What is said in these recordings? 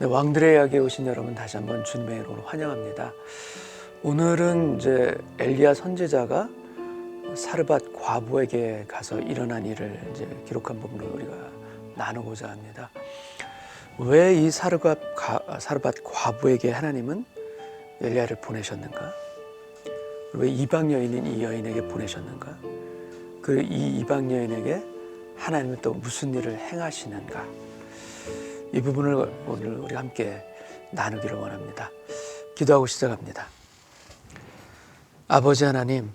네, 왕들의 이야기에 오신 여러분 다시 한번 주님의 이름으로 환영합니다. 오늘은 이제 엘리야 선지자가 사르밧 과부에게 가서 일어난 일을 이제 기록한 부분을 우리가 나누고자 합니다. 왜 이 사르밧 과부에게 하나님은 엘리야를 보내셨는가? 왜 이방 여인인 이 여인에게 보내셨는가? 그 이 이방 여인에게 하나님은 또 무슨 일을 행하시는가? 이 부분을 오늘 우리 함께 나누기를 원합니다. 기도하고 시작합니다. 아버지 하나님,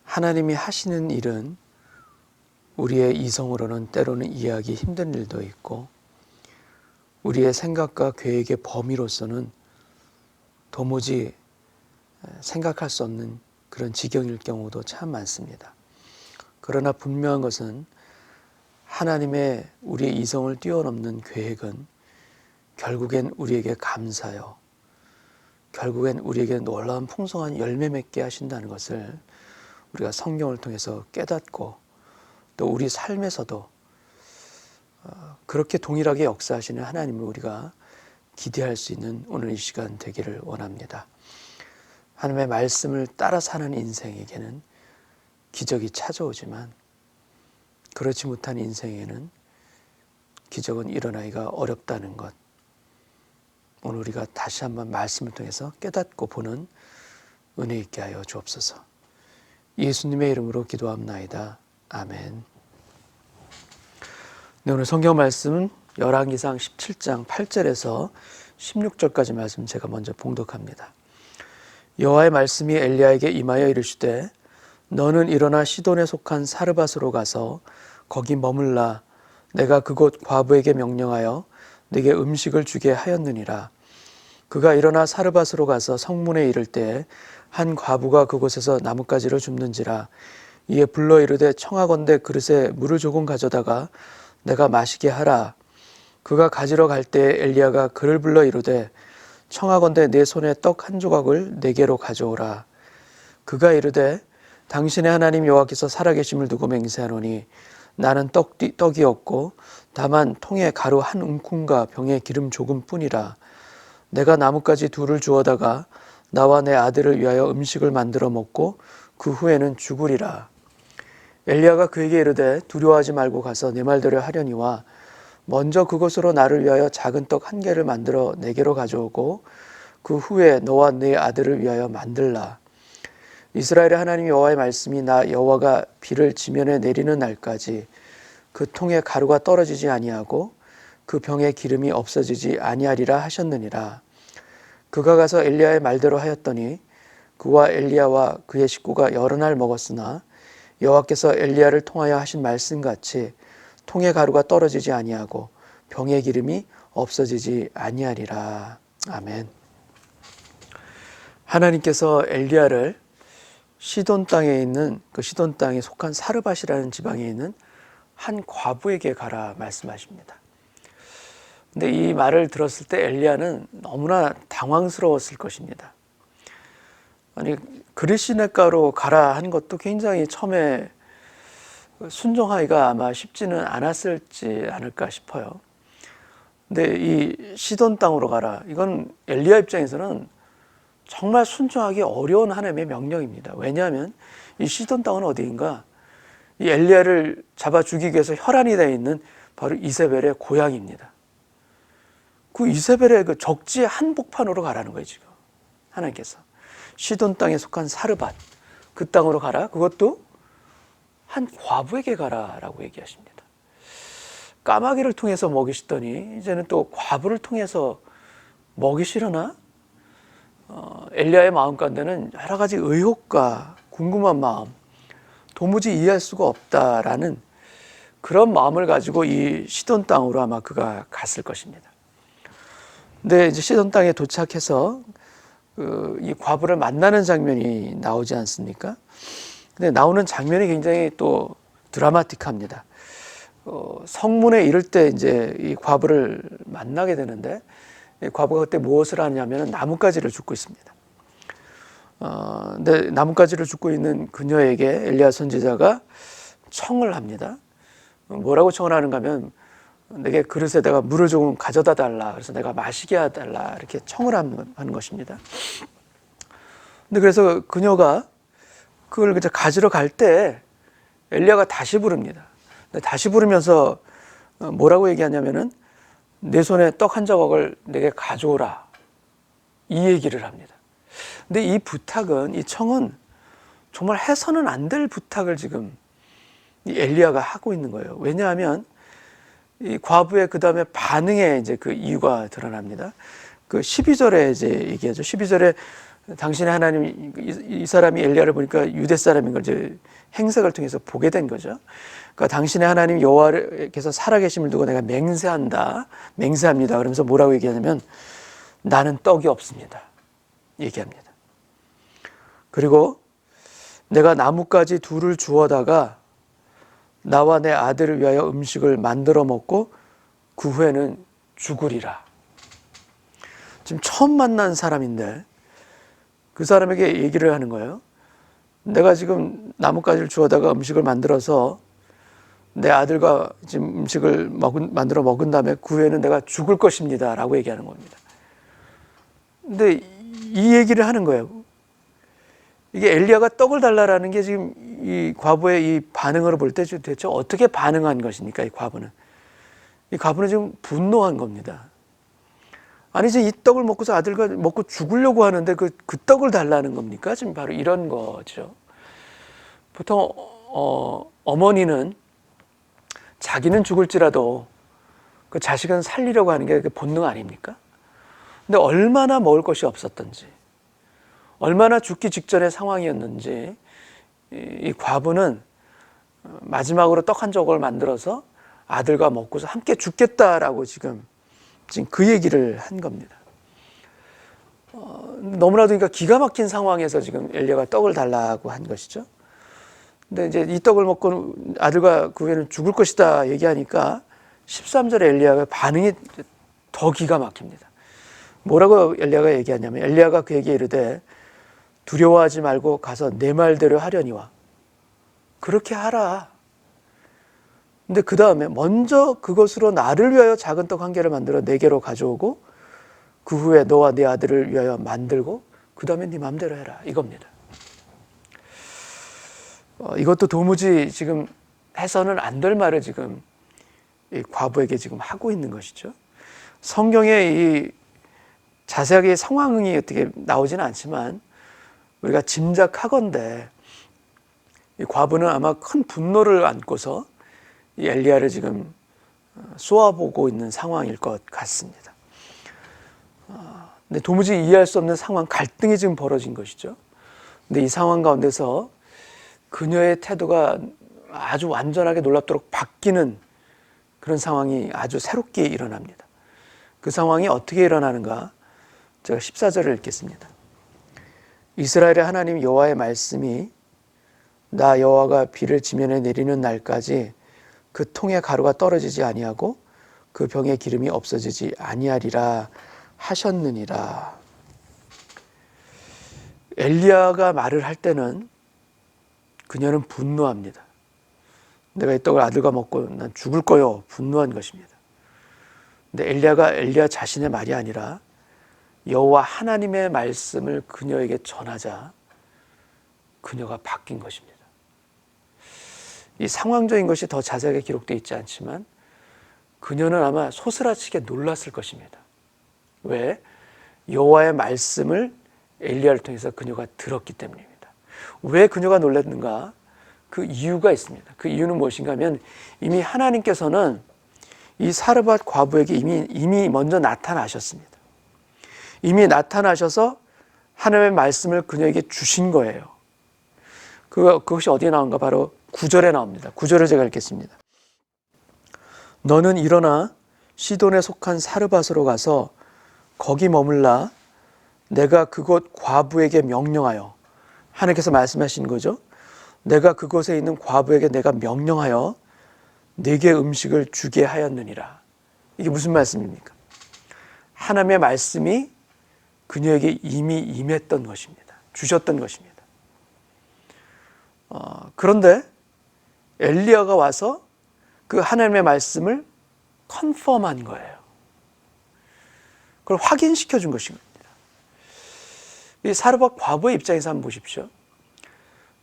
하나님이 하시는 일은 우리의 이성으로는 때로는 이해하기 힘든 일도 있고 우리의 생각과 계획의 범위로서는 도무지 생각할 수 없는 그런 지경일 경우도 참 많습니다. 그러나 분명한 것은 하나님의 우리의 이성을 뛰어넘는 계획은 결국엔 우리에게 감사요, 결국엔 우리에게 놀라운 풍성한 열매 맺게 하신다는 것을 우리가 성경을 통해서 깨닫고 또 우리 삶에서도 그렇게 동일하게 역사하시는 하나님을 우리가 기대할 수 있는 오늘 이 시간 되기를 원합니다. 하나님의 말씀을 따라 사는 인생에게는 기적이 찾아오지만 그렇지 못한 인생에는 기적은 일어나기가 어렵다는 것, 오늘 우리가 다시 한번 말씀을 통해서 깨닫고 보는 은혜 있게 하여 주옵소서. 예수님의 이름으로 기도합나이다. 아멘. 네, 오늘 성경 말씀은 열왕기상 17장 8절에서 16절까지 말씀 제가 먼저 봉독합니다. 여호와의 말씀이 엘리야에게 임하여 이르시되 너는 일어나 시돈에 속한 사르밧으로 가서 거기 머물라. 내가 그곳 과부에게 명령하여 네게 음식을 주게 하였느니라. 그가 일어나 사르밧으로 가서 성문에 이를 때에 한 과부가 그곳에서 나뭇가지를 줍는지라. 이에 불러 이르되 청하건대 그릇에 물을 조금 가져다가 내가 마시게 하라. 그가 가지러 갈 때에 엘리야가 그를 불러 이르되 청하건대 내 손에 떡 한 조각을 내게로 가져오라. 그가 이르되 당신의 하나님 여호와께서 살아계심을 두고 맹세하노니 나는 떡이 없고 다만 통에 가루 한 움큼과 병에 기름 조금뿐이라. 내가 나뭇가지 둘을 주워다가 나와 내 아들을 위하여 음식을 만들어 먹고 그 후에는 죽으리라. 엘리야가 그에게 이르되 두려워하지 말고 가서 내 말대로 하려니와 먼저 그것으로 나를 위하여 작은 떡 한 개를 만들어 내게로 가져오고 그 후에 너와 네 아들을 위하여 만들라. 이스라엘의 하나님 여호와의 말씀이 나 여호와가 비를 지면에 내리는 날까지 그 통에 가루가 떨어지지 아니하고 그 병에 기름이 없어지지 아니하리라 하셨느니라. 그가 가서 엘리야의 말대로 하였더니 그와 엘리야와 그의 식구가 여러 날 먹었으나 여호와께서 엘리야를 통하여 하신 말씀같이 통에 가루가 떨어지지 아니하고 병의 기름이 없어지지 아니하리라. 아멘. 하나님께서 엘리야를 시돈 땅에 있는 그 시돈 땅에 속한 사르밧이라는 지방에 있는 한 과부에게 가라 말씀하십니다. 근데 이 말을 들었을 때 엘리야는 너무나 당황스러웠을 것입니다. 아니 그릇시냇가로 가라 한 것도 굉장히 처음에 순종하기가 아마 쉽지는 않았을지 않을까 싶어요. 근데 이 시돈 땅으로 가라, 이건 엘리야 입장에서는 정말 순종하기 어려운 하나님의 명령입니다. 왜냐하면 이 시돈 땅은 어디인가? 이 엘리야를 잡아 죽이기 위해서 혈안이 되어 있는 바로 이세벨의 고향입니다. 그 이세벨의 그 적지 한복판으로 가라는 거예요, 지금. 하나님께서. 시돈 땅에 속한 사르밧, 그 땅으로 가라. 그것도 한 과부에게 가라라고 얘기하십니다. 까마귀를 통해서 먹이시더니 이제는 또 과부를 통해서 먹이시려나? 엘리야의 마음 가운데는 여러 가지 의혹과 궁금한 마음, 도무지 이해할 수가 없다라는 그런 마음을 가지고 이 시돈 땅으로 아마 그가 갔을 것입니다. 근데 이제 시돈 땅에 도착해서 이 과부를 만나는 장면이 나오지 않습니까? 근데 나오는 장면이 굉장히 또 드라마틱합니다. 성문에 이를 때 이제 이 과부를 만나게 되는데 과부가 그때 무엇을 하냐면 나뭇가지를 줍고 있습니다. 근데 나뭇가지를 줍고 있는 그녀에게 엘리야 선지자가 청을 합니다. 뭐라고 청을 하는가 하면 내게 그릇에다가 물을 조금 가져다 달라. 그래서 내가 마시게 해달라. 이렇게 청을 하는 것입니다. 근데 그래서 그녀가 그걸 이제 가지러 갈 때 엘리야가 다시 부릅니다. 근데 다시 부르면서 뭐라고 얘기하냐면은 내 손에 떡 한 조각을 내게 가져오라. 이 얘기를 합니다. 근데 이 부탁은, 이 청은 정말 해서는 안 될 부탁을 지금 이 엘리야가 하고 있는 거예요. 왜냐하면 이 과부의 그 다음에 반응에 이제 그 이유가 드러납니다. 그 12절에 이제 얘기하죠. 12절에 당신의 하나님, 이 사람이 엘리야를 보니까 유대 사람인 걸 이제 행색을 통해서 보게 된 거죠. 그러니까 당신의 하나님 여호와께서 살아계심을 두고 내가 맹세합니다. 그러면서 뭐라고 얘기하냐면 나는 떡이 없습니다. 얘기합니다. 그리고 내가 나뭇가지 둘을 주워다가 나와 내 아들을 위하여 음식을 만들어 먹고 그 후에는 죽으리라. 지금 처음 만난 사람인데 그 사람에게 얘기를 하는 거예요. 내가 지금 나뭇가지를 주워다가 음식을 만들어서 내 아들과 지금 음식을 만들어 먹은 다음에 그 후에는 내가 죽을 것입니다. 라고 얘기하는 겁니다. 근데 이 얘기를 하는 거예요. 이게 엘리야가 떡을 달라라는 게 지금 이 과부의 이 반응으로 볼 때 대체 어떻게 반응한 것입니까? 이 과부는 지금 분노한 겁니다. 아니 이제 이 떡을 먹고서 아들과 먹고 죽으려고 하는데 그 떡을 달라는 겁니까? 지금 바로 이런 거죠. 보통 어머니는 자기는 죽을지라도 그 자식은 살리려고 하는 게 본능 아닙니까? 근데 얼마나 먹을 것이 없었던지, 얼마나 죽기 직전의 상황이었는지 이 과부는 마지막으로 떡 한 조각을 만들어서 아들과 먹고서 함께 죽겠다라고 지금 그 얘기를 한 겁니다. 너무나도 그러니까 기가 막힌 상황에서 지금 엘리야가 떡을 달라고 한 것이죠. 근데 이제 이 떡을 먹고 아들과 그 후에는 죽을 것이다 얘기하니까 13절에 엘리야가 반응이 더 기가 막힙니다. 뭐라고 엘리야가 얘기하냐면 엘리야가 그에게 이르되 두려워하지 말고 가서 내 말대로 하려니와. 그렇게 하라. 근데 그 다음에 먼저 그것으로 나를 위하여 작은 떡 한 개를 만들어 내게로 가져오고 그 후에 너와 네 아들을 위하여 만들고 그 다음에 네 마음대로 해라. 이겁니다. 이것도 도무지 지금 해서는 안 될 말을 지금 이 과부에게 지금 하고 있는 것이죠. 성경에 이 자세하게 상황이 어떻게 나오지는 않지만 우리가 짐작하건대 이 과부는 아마 큰 분노를 안고서 이 엘리야를 지금 쏘아보고 있는 상황일 것 같습니다. 근데 도무지 이해할 수 없는 상황, 갈등이 지금 벌어진 것이죠. 근데 이 상황 가운데서 그녀의 태도가 아주 완전하게 놀랍도록 바뀌는 그런 상황이 아주 새롭게 일어납니다. 그 상황이 어떻게 일어나는가? 제가 14절을 읽겠습니다. 이스라엘의 하나님 여호와의 말씀이 나 여호와가 비를 지면에 내리는 날까지 그 통의 가루가 떨어지지 아니하고 그 병의 기름이 없어지지 아니하리라 하셨느니라. 엘리야가 말을 할 때는 그녀는 분노합니다. 내가 이 떡을 아들과 먹고 난 죽을 거요. 분노한 것입니다. 근데 엘리야 자신의 말이 아니라 여호와 하나님의 말씀을 그녀에게 전하자 그녀가 바뀐 것입니다. 이 상황적인 것이 더 자세하게 기록되어 있지 않지만 그녀는 아마 소스라치게 놀랐을 것입니다. 왜? 여호와의 말씀을 엘리야를 통해서 그녀가 들었기 때문입니다. 왜 그녀가 놀랐는가? 그 이유가 있습니다. 그 이유는 무엇인가 하면 이미 하나님께서는 이 사르밧 과부에게 이미 먼저 나타나셨습니다. 이미 나타나셔서 하나님의 말씀을 그녀에게 주신 거예요. 그것이 어디에 나온가? 바로 9절에 나옵니다. 9절을 제가 읽겠습니다. 너는 일어나 시돈에 속한 사르밧으로 가서 거기 머물라. 내가 그곳 과부에게 명령하여, 하나님께서 말씀하신 거죠. 내가 그곳에 있는 과부에게 내가 명령하여 네게 음식을 주게 하였느니라. 이게 무슨 말씀입니까? 하나님의 말씀이 그녀에게 이미 임했던 것입니다. 주셨던 것입니다. 그런데 엘리야가 와서 그 하나님의 말씀을 컨펌한 거예요. 그걸 확인시켜 준 것인 겁니다. 이 사르밧 과부의 입장에서 한번 보십시오.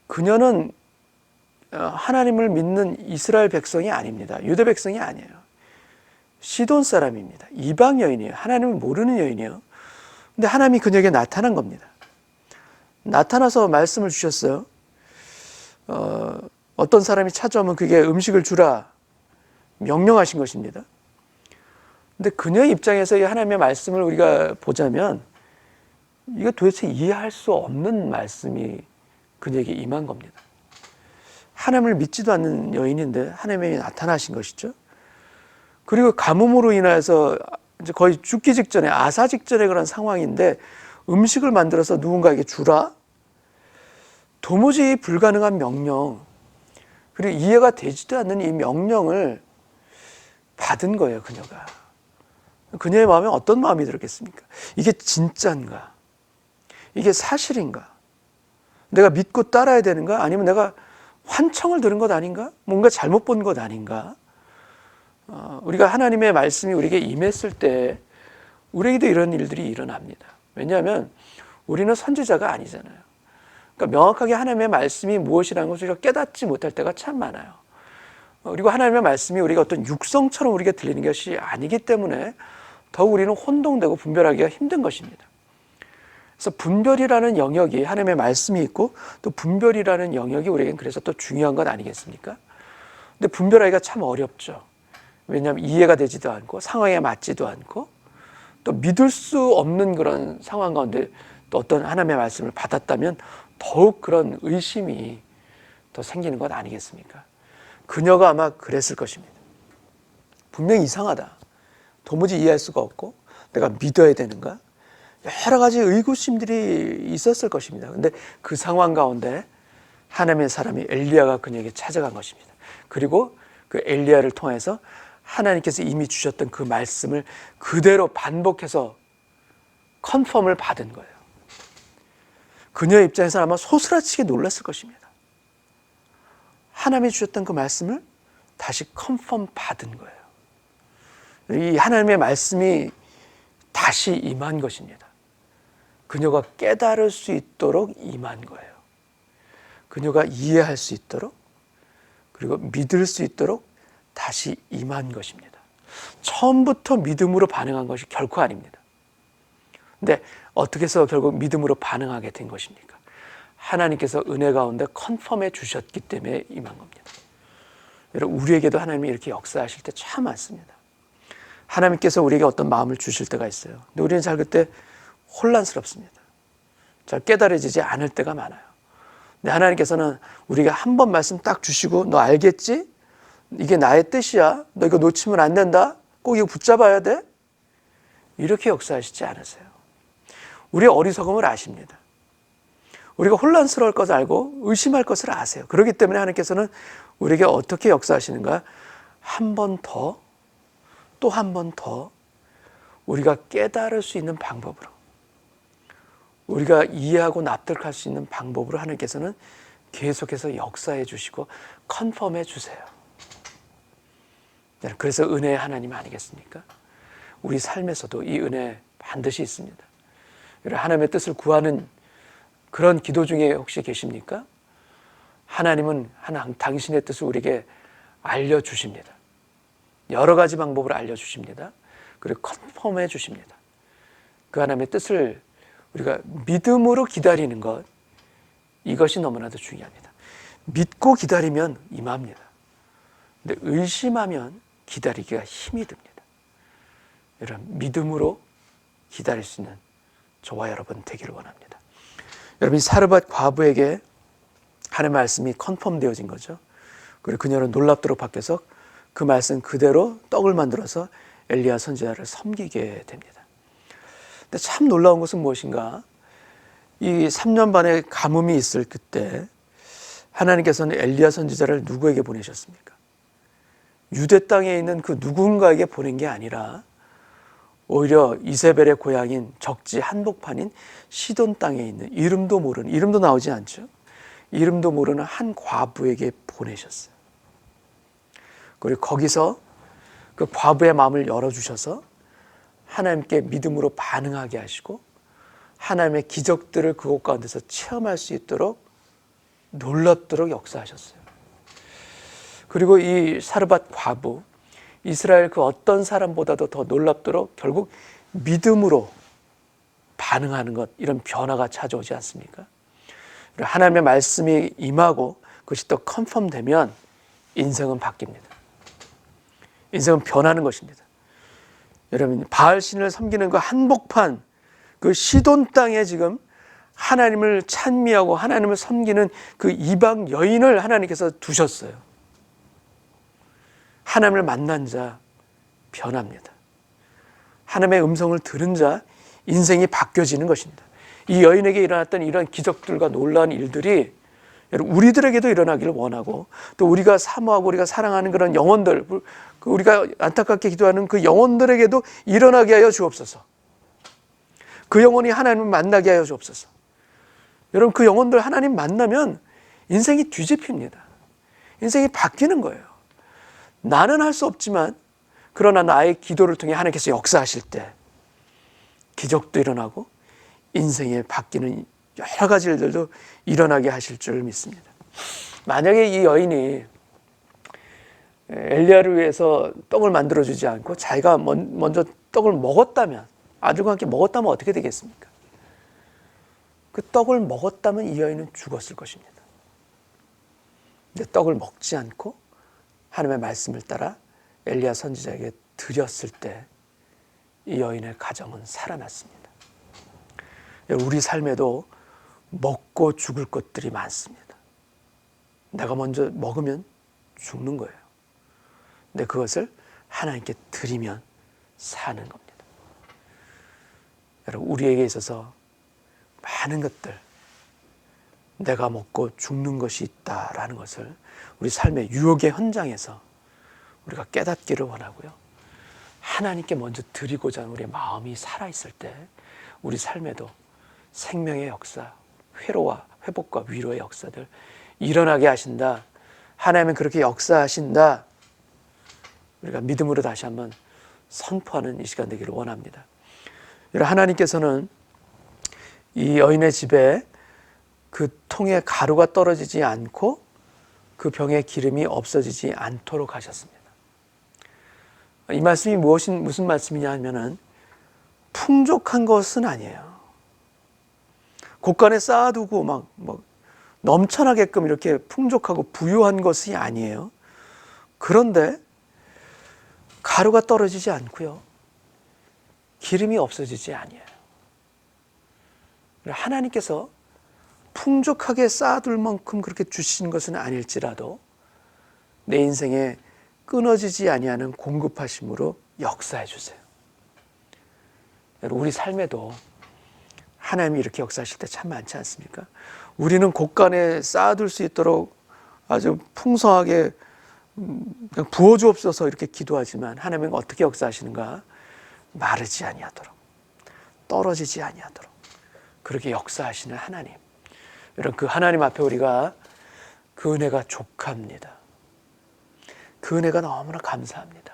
그녀는 하나님을 믿는 이스라엘 백성이 아닙니다. 유대 백성이 아니에요. 시돈 사람입니다. 이방 여인이에요. 하나님을 모르는 여인이에요. 근데 하나님이 그녀에게 나타난 겁니다. 나타나서 말씀을 주셨어요. 어떤 사람이 찾아오면 그게 음식을 주라 명령하신 것입니다. 근데 그녀의 입장에서 이 하나님의 말씀을 우리가 보자면 이거 도대체 이해할 수 없는 말씀이 그녀에게 임한 겁니다. 하나님을 믿지도 않는 여인인데 하나님이 나타나신 것이죠. 그리고 가뭄으로 인해서 이제 거의 죽기 직전에, 아사 직전에 그런 상황인데 음식을 만들어서 누군가에게 주라? 도무지 불가능한 명령, 그리고 이해가 되지도 않는 이 명령을 받은 거예요, 그녀가. 그녀의 마음에 어떤 마음이 들었겠습니까? 이게 진짜인가? 이게 사실인가? 내가 믿고 따라야 되는가? 아니면 내가 환청을 들은 것 아닌가? 뭔가 잘못 본 것 아닌가? 우리가 하나님의 말씀이 우리에게 임했을 때 우리에게도 이런 일들이 일어납니다. 왜냐하면 우리는 선지자가 아니잖아요. 그러니까 명확하게 하나님의 말씀이 무엇이라는 것을 우리가 깨닫지 못할 때가 참 많아요. 그리고 하나님의 말씀이 우리가 어떤 육성처럼 우리가 들리는 것이 아니기 때문에 더욱 우리는 혼동되고 분별하기가 힘든 것입니다. 그래서 분별이라는 영역이, 하나님의 말씀이 있고 또 분별이라는 영역이 우리에겐 그래서 또 중요한 것 아니겠습니까? 근데 분별하기가 참 어렵죠. 왜냐하면 이해가 되지도 않고 상황에 맞지도 않고 또 믿을 수 없는 그런 상황 가운데 또 어떤 하나님의 말씀을 받았다면 더욱 그런 의심이 더 생기는 것 아니겠습니까? 그녀가 아마 그랬을 것입니다. 분명히 이상하다. 도무지 이해할 수가 없고 내가 믿어야 되는가? 여러 가지 의구심들이 있었을 것입니다. 그런데 그 상황 가운데 하나님의 사람이 엘리야가 그녀에게 찾아간 것입니다. 그리고 그 엘리야를 통해서 하나님께서 이미 주셨던 그 말씀을 그대로 반복해서 컨펌을 받은 거예요. 그녀의 입장에서는 아마 소스라치게 놀랐을 것입니다. 하나님이 주셨던 그 말씀을 다시 컨펌 받은 거예요. 이 하나님의 말씀이 다시 임한 것입니다. 그녀가 깨달을 수 있도록 임한 거예요. 그녀가 이해할 수 있도록, 그리고 믿을 수 있도록 다시 임한 것입니다. 처음부터 믿음으로 반응한 것이 결코 아닙니다. 근데 어떻게 해서 결국 믿음으로 반응하게 된 것입니까? 하나님께서 은혜 가운데 컨펌해 주셨기 때문에 임한 겁니다. 여러분, 우리에게도 하나님이 이렇게 역사하실 때 참 많습니다. 하나님께서 우리에게 어떤 마음을 주실 때가 있어요. 근데 우리는 잘 그때 혼란스럽습니다. 잘 깨달아지지 않을 때가 많아요. 근데 하나님께서는 우리가 한 번 말씀 딱 주시고 너 알겠지? 이게 나의 뜻이야. 너 이거 놓치면 안 된다. 꼭 이거 붙잡아야 돼. 이렇게 역사하시지 않으세요. 우리의 어리석음을 아십니다. 우리가 혼란스러울 것을 알고 의심할 것을 아세요. 그렇기 때문에 하나님께서는 우리에게 어떻게 역사하시는가? 한 번 더, 또 한 번 더 우리가 깨달을 수 있는 방법으로, 우리가 이해하고 납득할 수 있는 방법으로 하나님께서는 계속해서 역사해 주시고 컨펌해 주세요. 그래서 은혜의 하나님 아니겠습니까? 우리 삶에서도 이 은혜 반드시 있습니다. 하나님의 뜻을 구하는 그런 기도 중에 혹시 계십니까? 하나님은 당신의 뜻을 우리에게 알려주십니다. 여러 가지 방법으로 알려주십니다. 그리고 컨펌해 주십니다. 그 하나님의 뜻을 우리가 믿음으로 기다리는 것, 이것이 너무나도 중요합니다. 믿고 기다리면 임합니다. 근데 의심하면 기다리기가 힘이 듭니다. 여러분, 믿음으로 기다릴 수 있는 저와 여러분 되기를 원합니다. 여러분, 사르밧 과부에게 하나님의 말씀이 컨펌되어진 거죠. 그리고 그녀는 놀랍도록 바뀌어서 그 말씀 그대로 떡을 만들어서 엘리야 선지자를 섬기게 됩니다. 근데 참 놀라운 것은 무엇인가? 이 3년 반의 가뭄이 있을 그때 하나님께서는 엘리야 선지자를 누구에게 보내셨습니까? 유대 땅에 있는 그 누군가에게 보낸 게 아니라 오히려 이세벨의 고향인 적지 한복판인 시돈 땅에 있는 이름도 모르는, 이름도 나오지 않죠. 이름도 모르는 한 과부에게 보내셨어요. 그리고 거기서 그 과부의 마음을 열어주셔서 하나님께 믿음으로 반응하게 하시고 하나님의 기적들을 그곳 가운데서 체험할 수 있도록 놀랍도록 역사하셨어요. 그리고 이 사르밧 과부, 이스라엘 그 어떤 사람보다도 더 놀랍도록 결국 믿음으로 반응하는 것, 이런 변화가 찾아오지 않습니까? 하나님의 말씀이 임하고 그것이 또 컨펌되면 인생은 바뀝니다. 인생은 변하는 것입니다. 여러분, 바알신을 섬기는 그 한복판, 그 시돈 땅에 지금 하나님을 찬미하고 하나님을 섬기는 그 이방 여인을 하나님께서 두셨어요. 하나님을 만난 자 변합니다. 하나님의 음성을 들은 자 인생이 바뀌어지는 것입니다. 이 여인에게 일어났던 이런 기적들과 놀라운 일들이 우리들에게도 일어나기를 원하고, 또 우리가 사모하고 우리가 사랑하는 그런 영혼들, 우리가 안타깝게 기도하는 그 영혼들에게도 일어나게 하여 주옵소서. 그 영혼이 하나님을 만나게 하여 주옵소서. 여러분, 그 영혼들 하나님 만나면 인생이 뒤집힙니다. 인생이 바뀌는 거예요. 나는 할 수 없지만 그러나 나의 기도를 통해 하나님께서 역사하실 때 기적도 일어나고 인생에 바뀌는 여러 가지 일들도 일어나게 하실 줄 믿습니다. 만약에 이 여인이 엘리야를 위해서 떡을 만들어주지 않고 자기가 먼저 떡을 먹었다면, 아들과 함께 먹었다면 어떻게 되겠습니까? 그 떡을 먹었다면 이 여인은 죽었을 것입니다. 근데 떡을 먹지 않고 하나님의 말씀을 따라 엘리야 선지자에게 드렸을 때 이 여인의 가정은 살아났습니다. 우리 삶에도 먹고 죽을 것들이 많습니다. 내가 먼저 먹으면 죽는 거예요. 근데 그것을 하나님께 드리면 사는 겁니다. 여러분, 우리에게 있어서 많은 것들, 내가 먹고 죽는 것이 있다라는 것을 우리 삶의 유혹의 현장에서 우리가 깨닫기를 원하고요. 하나님께 먼저 드리고자 하는 우리의 마음이 살아있을 때 우리 삶에도 생명의 역사, 회로와 회복과 위로의 역사들 일어나게 하신다. 하나님은 그렇게 역사하신다. 우리가 믿음으로 다시 한번 선포하는 이 시간 되기를 원합니다. 하나님께서는 이 여인의 집에 그 통에 가루가 떨어지지 않고 그 병에 기름이 없어지지 않도록 하셨습니다. 이 말씀이 무슨 말씀이냐 하면은 풍족한 것은 아니에요. 곳간에 쌓아두고 막 넘쳐나게끔 이렇게 풍족하고 부유한 것이 아니에요. 그런데 가루가 떨어지지 않고요. 기름이 없어지지 아니에요. 하나님께서 풍족하게 쌓아둘 만큼 그렇게 주신 것은 아닐지라도 내 인생에 끊어지지 아니하는 공급하심으로 역사해 주세요. 우리 삶에도 하나님이 이렇게 역사하실 때 참 많지 않습니까? 우리는 곳간에 쌓아둘 수 있도록 아주 풍성하게 그냥 부어주옵소서 이렇게 기도하지만 하나님은 어떻게 역사하시는가? 마르지 아니하도록, 떨어지지 아니하도록 그렇게 역사하시는 하나님. 여러분, 그 하나님 앞에 우리가 그 은혜가 족합니다. 그 은혜가 너무나 감사합니다.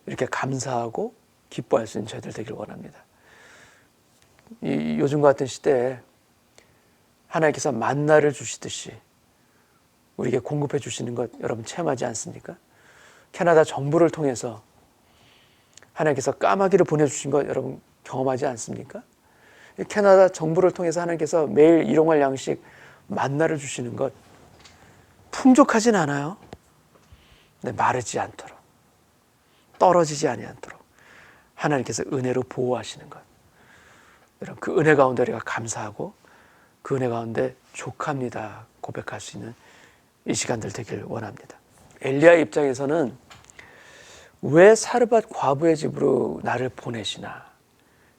이렇게 감사하고 기뻐할 수 있는 저희들 되길 원합니다. 요즘 같은 시대에 하나님께서 만나를 주시듯이 우리에게 공급해 주시는 것 여러분 체험하지 않습니까? 캐나다 정부를 통해서 하나님께서 까마귀를 보내주신 것 여러분 경험하지 않습니까? 캐나다 정부를 통해서 하나님께서 매일 일용할 양식 만나를 주시는 것 풍족하진 않아요. 근데 마르지 않도록, 떨어지지 아니하도록 하나님께서 은혜로 보호하시는 것, 여러분 그 은혜 가운데 우리가 감사하고 그 은혜 가운데 족합니다 고백할 수 있는 이 시간들 되길 원합니다. 엘리야의 입장에서는 왜 사르밧 과부의 집으로 나를 보내시나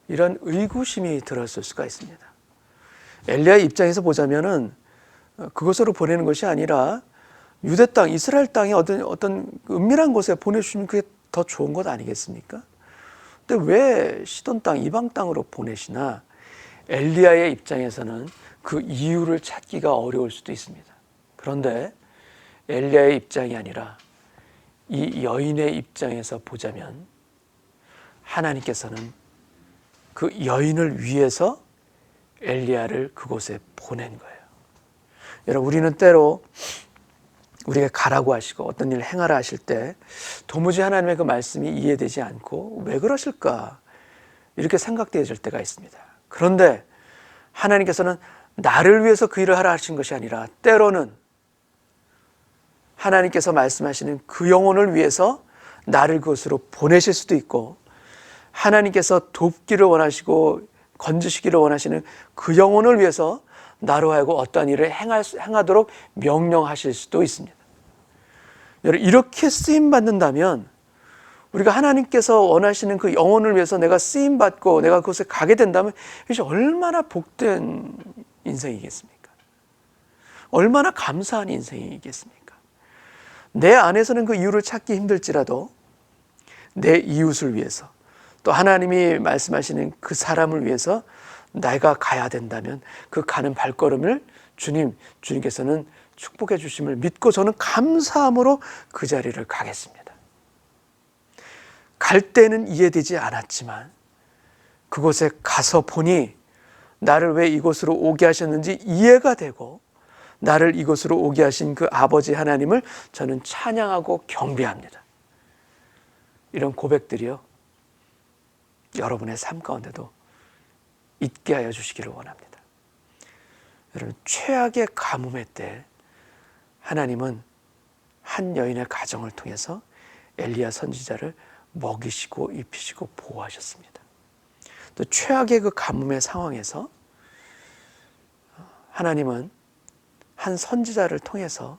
이런 의구심이 들었을 수가 있습니다. 엘리야의 입장에서 보자면은 그곳으로 보내는 것이 아니라 유대 땅, 이스라엘 땅에 어떤 은밀한 곳에 보내주시면 그게 더 좋은 것 아니겠습니까? 근데 왜 시돈 땅, 이방 땅으로 보내시나? 엘리야의 입장에서는 그 이유를 찾기가 어려울 수도 있습니다. 그런데 엘리야의 입장이 아니라 이 여인의 입장에서 보자면 하나님께서는 그 여인을 위해서 엘리야를 그곳에 보낸 거예요. 여러분, 우리는 때로 우리가 가라고 하시고 어떤 일을 행하라 하실 때 도무지 하나님의 그 말씀이 이해되지 않고 왜 그러실까 이렇게 생각되어질 때가 있습니다. 그런데 하나님께서는 나를 위해서 그 일을 하라 하신 것이 아니라 때로는 하나님께서 말씀하시는 그 영혼을 위해서 나를 그곳으로 보내실 수도 있고, 하나님께서 돕기를 원하시고 건지시기를 원하시는 그 영혼을 위해서 나로 하여금 어떠한 일을 행하도록 명령하실 수도 있습니다. 여러분, 이렇게 쓰임받는다면 우리가 하나님께서 원하시는 그 영혼을 위해서 내가 쓰임받고 내가 그곳에 가게 된다면 이것이 얼마나 복된 인생이겠습니까? 얼마나 감사한 인생이겠습니까? 내 안에서는 그 이유를 찾기 힘들지라도 내 이웃을 위해서, 또 하나님이 말씀하시는 그 사람을 위해서 내가 가야 된다면 그 가는 발걸음을 주님께서는 축복해 주심을 믿고 저는 감사함으로 그 자리를 가겠습니다. 갈 때는 이해되지 않았지만 그곳에 가서 보니 나를 왜 이곳으로 오게 하셨는지 이해가 되고, 나를 이곳으로 오게 하신 그 아버지 하나님을 저는 찬양하고 경배합니다. 이런 고백들이요, 여러분의 삶 가운데도 있게 하여 주시기를 원합니다. 여러분, 최악의 가뭄의 때 하나님은 한 여인의 가정을 통해서 엘리야 선지자를 먹이시고 입히시고 보호하셨습니다. 또 최악의 그 가뭄의 상황에서 하나님은 한 선지자를 통해서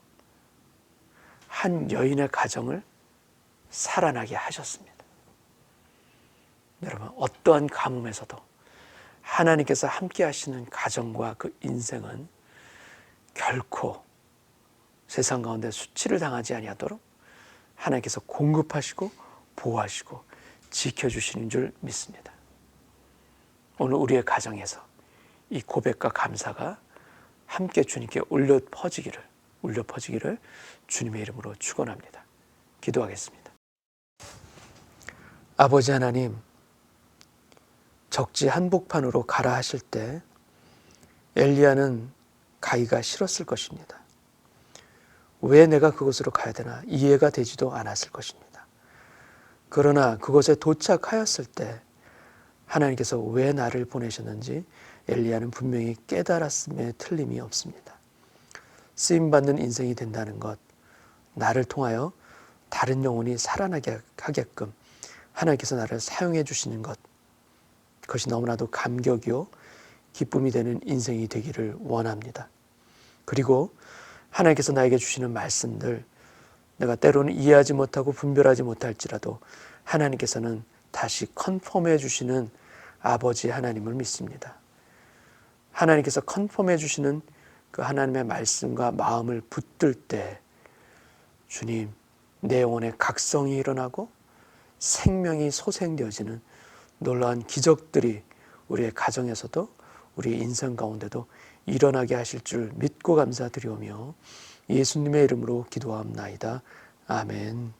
한 여인의 가정을 살아나게 하셨습니다. 여러분, 어떠한 가뭄에서도 하나님께서 함께 하시는 가정과 그 인생은 결코 세상 가운데 수치를 당하지 아니하도록 하나님께서 공급하시고 보호하시고 지켜주시는 줄 믿습니다. 오늘 우리의 가정에서 이 고백과 감사가 함께 주님께 울려 퍼지기를 주님의 이름으로 축원합니다. 기도하겠습니다. 아버지 하나님, 적지 한복판으로 가라 하실 때 엘리야는 가기가 싫었을 것입니다. 왜 내가 그곳으로 가야 되나 이해가 되지도 않았을 것입니다. 그러나 그곳에 도착하였을 때 하나님께서 왜 나를 보내셨는지 엘리야는 분명히 깨달았음에 틀림이 없습니다. 쓰임받는 인생이 된다는 것, 나를 통하여 다른 영혼이 살아나게 하게끔 하나님께서 나를 사용해 주시는 것, 그것이 너무나도 감격이요 기쁨이 되는 인생이 되기를 원합니다. 그리고 하나님께서 나에게 주시는 말씀들, 내가 때로는 이해하지 못하고 분별하지 못할지라도 하나님께서는 다시 컨펌해 주시는 아버지 하나님을 믿습니다. 하나님께서 컨펌해 주시는 그 하나님의 말씀과 마음을 붙들 때 주님, 내 영혼에 각성이 일어나고 생명이 소생되어지는 놀라운 기적들이 우리의 가정에서도 우리의 인생 가운데도 일어나게 하실 줄 믿고 감사드리오며 예수님의 이름으로 기도합나이다. 아멘.